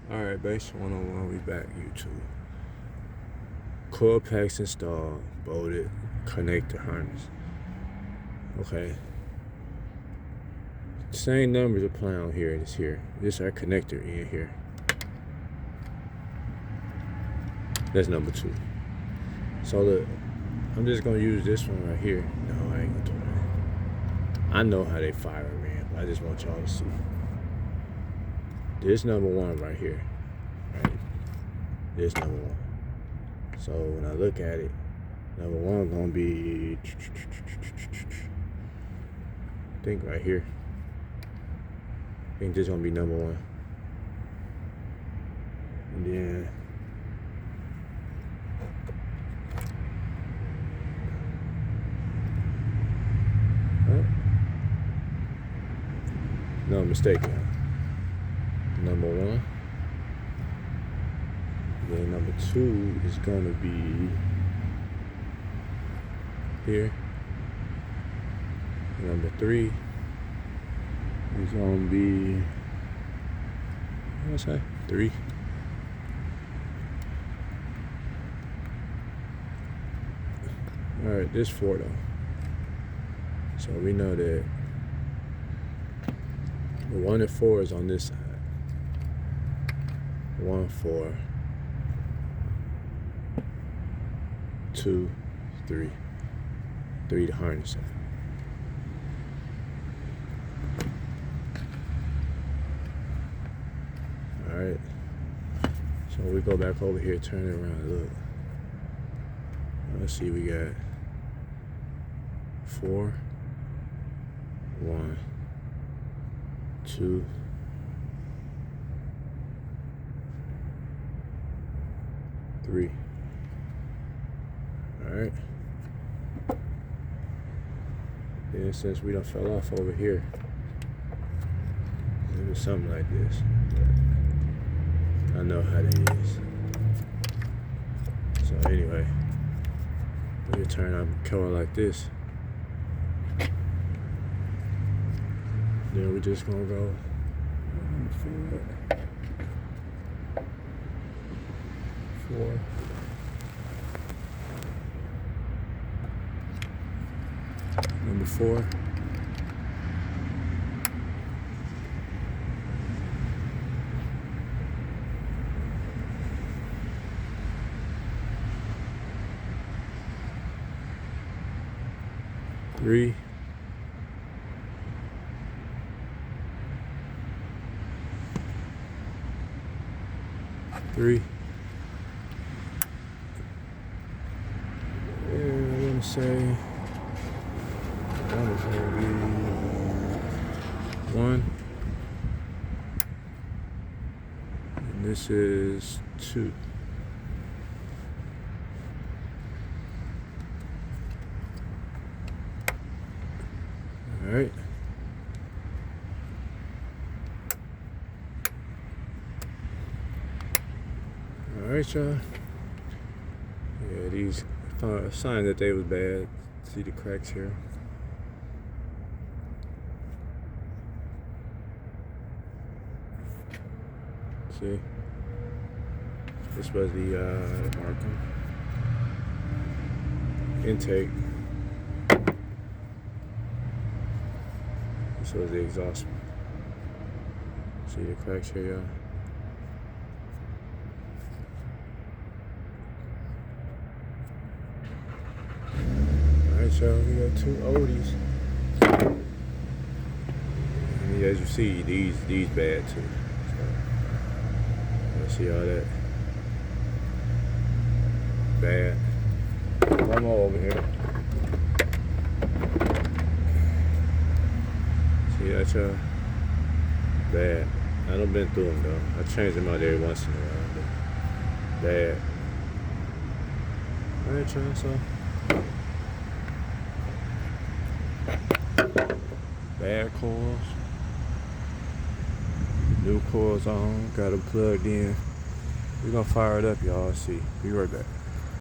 Alright, base 101, we back, YouTube. Coil packs installed, bolted, connector harness. Okay. Same numbers apply on here and it's here. This is our connector in here. That's number 2. So look, I'm just gonna use this one right here. No, I ain't gonna do that. I know how they fire a ram, but I just want y'all to see. This number 1 right here. Right? This number 1. So when I look at it, number 1 gonna be, I think right here. I think this gonna be number 1. And then no mistake. Number 1. Then number 2 is gonna be here. Number 3 is gonna be, what's that? 3. All right, this 4 though. So we know that the 1 and 4 is on this side. 1, 4, 2, 3. 3 to harness it. Alright. So we go back over here, turn it around, look. Let's see, we got 4, 1, 2, 3. Alright. Then since we done fell off over here, it was something like this. I know how that is. So anyway, we turn our coil like this. Then we're just gonna go 4. Number 4. Three. 3. And I'm gonna say 1 is gonna be 1. And this is 2. All right. All right, y'all. Yeah, these signs that they was bad. See the cracks here. See, this was the marking intake. This was the exhaust. See the cracks here, y'all. So we got 2 oldies. And as you see, these bad too. So let's see all that bad. One more over here. See that, y'all? Bad. I done been through them though. I change them out every once in a while. But bad. All right, y'all. So. Bad coils, new coils on, got them plugged in. We're gonna fire it up, y'all. See, be right back.